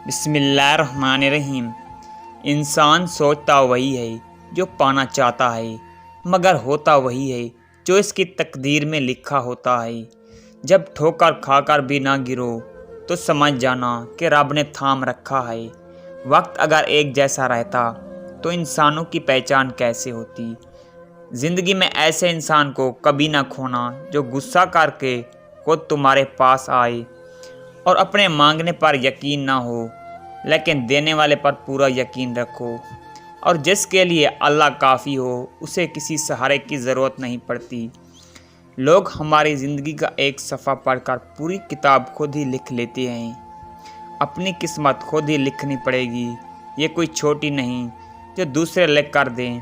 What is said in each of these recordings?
بسم اللہ الرحمن الرحیم۔ انسان سوچتا وہی ہے جو پانا چاہتا ہے، مگر ہوتا وہی ہے جو اس کی تقدیر میں لکھا ہوتا ہے۔ جب ٹھوکر کھا کر بھی نہ گرو تو سمجھ جانا کہ رب نے تھام رکھا ہے۔ وقت اگر ایک جیسا رہتا تو انسانوں کی پہچان کیسے ہوتی؟ زندگی میں ایسے انسان کو کبھی نہ کھونا جو غصہ کر کے خود تمہارے پاس آئے اور اپنے مانگنے پر یقین نہ ہو لیکن دینے والے پر پورا یقین رکھو، اور جس کے لیے اللہ کافی ہو اسے کسی سہارے کی ضرورت نہیں پڑتی۔ لوگ ہماری زندگی کا ایک صفحہ پڑھ کر پوری کتاب خود ہی لکھ لیتے ہیں۔ اپنی قسمت خود ہی لکھنی پڑے گی، یہ کوئی چھوٹی نہیں جو دوسرے لکھ کر دیں۔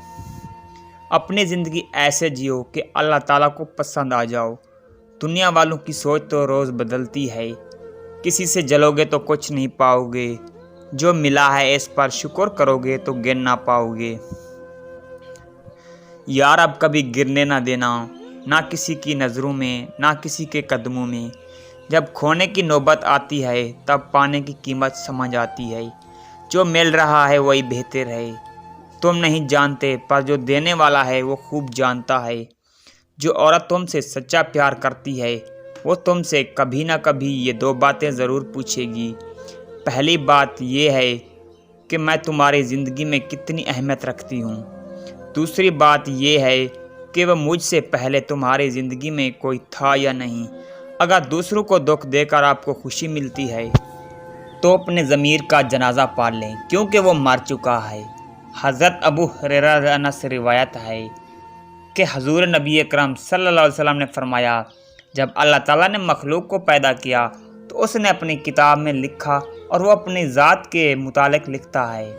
اپنی زندگی ایسے جیو کہ اللہ تعالیٰ کو پسند آ جاؤ۔ دنیا والوں کی سوچ تو روز بدلتی ہے، کسی سے جلو گے تو کچھ نہیں پاؤ گے، جو ملا ہے اس پر شکر کرو گے تو گن نہ پاؤ گے۔ یار اب کبھی گرنے نہ دینا، نہ کسی کی نظروں میں نہ کسی کے قدموں میں۔ جب کھونے کی نوبت آتی ہے تب پانے کی قیمت سمجھ آتی ہے۔ جو مل رہا ہے وہی بہتر ہے، تم نہیں جانتے پر جو دینے والا ہے وہ خوب جانتا ہے۔ جو عورت تم سے سچا پیار کرتی ہے وہ تم سے کبھی نہ کبھی یہ دو باتیں ضرور پوچھے گی۔ پہلی بات یہ ہے کہ میں تمہاری زندگی میں کتنی اہمیت رکھتی ہوں۔ دوسری بات یہ ہے کہ وہ مجھ سے پہلے تمہاری زندگی میں کوئی تھا یا نہیں۔ اگر دوسروں کو دکھ دے کر آپ کو خوشی ملتی ہے تو اپنے ضمیر کا جنازہ پڑھ لیں، کیونکہ وہ مر چکا ہے۔ حضرت ابو ہریرہ رضی اللہ عنہ سے روایت ہے کہ حضور نبی اکرم صلی اللہ علیہ وسلم نے فرمایا، جب اللہ تعالیٰ نے مخلوق کو پیدا کیا تو اس نے اپنی کتاب میں لکھا، اور وہ اپنی ذات کے متعلق لکھتا ہے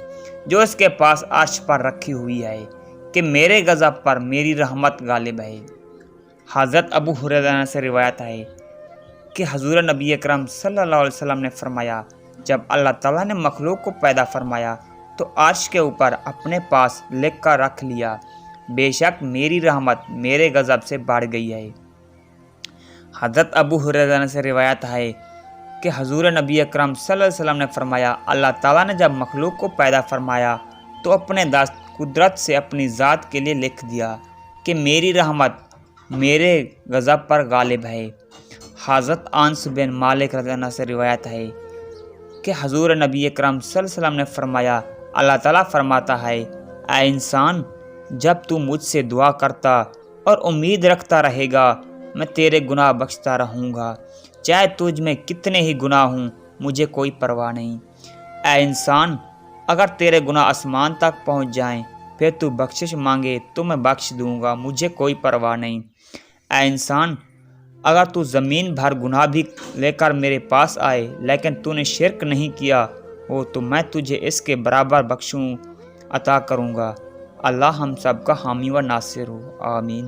جو اس کے پاس عرش پر رکھی ہوئی ہے کہ میرے غضب پر میری رحمت غالب ہے۔ حضرت ابو ہریرہ سے روایت ہے کہ حضور نبی اکرم صلی اللہ علیہ وسلم نے فرمایا، جب اللہ تعالیٰ نے مخلوق کو پیدا فرمایا تو عرش کے اوپر اپنے پاس لکھ کر رکھ لیا، بے شک میری رحمت میرے غضب سے بڑھ گئی ہے۔ حضرت ابو ہریرہ سے روایت ہے کہ حضور نبی اکرم صلی اللہ علیہ وسلم نے فرمایا، اللہ تعالیٰ نے جب مخلوق کو پیدا فرمایا تو اپنے دست قدرت سے اپنی ذات کے لیے لکھ دیا کہ میری رحمت میرے غضب پر غالب ہے۔ حضرت انس بن مالک رضی اللہ عنہ سے روایت ہے کہ حضور نبی اکرم صلی اللہ علیہ وسلم نے فرمایا، اللہ تعالیٰ فرماتا ہے، اے انسان، جب تو مجھ سے دعا کرتا اور امید رکھتا رہے گا میں تیرے گناہ بخشتا رہوں گا، چاہے تجھ میں کتنے ہی گناہ ہوں مجھے کوئی پرواہ نہیں۔ اے انسان، اگر تیرے گناہ آسمان تک پہنچ جائیں پھر تو بخشش مانگے تو میں بخش دوں گا، مجھے کوئی پرواہ نہیں۔ اے انسان، اگر تو زمین بھر گناہ بھی لے کر میرے پاس آئے لیکن تو نے شرک نہیں کیا ہو تو میں تجھے اس کے برابر بخشوں عطا کروں گا۔ اللہ ہم سب کا حامی و ناصر ہو، آمین۔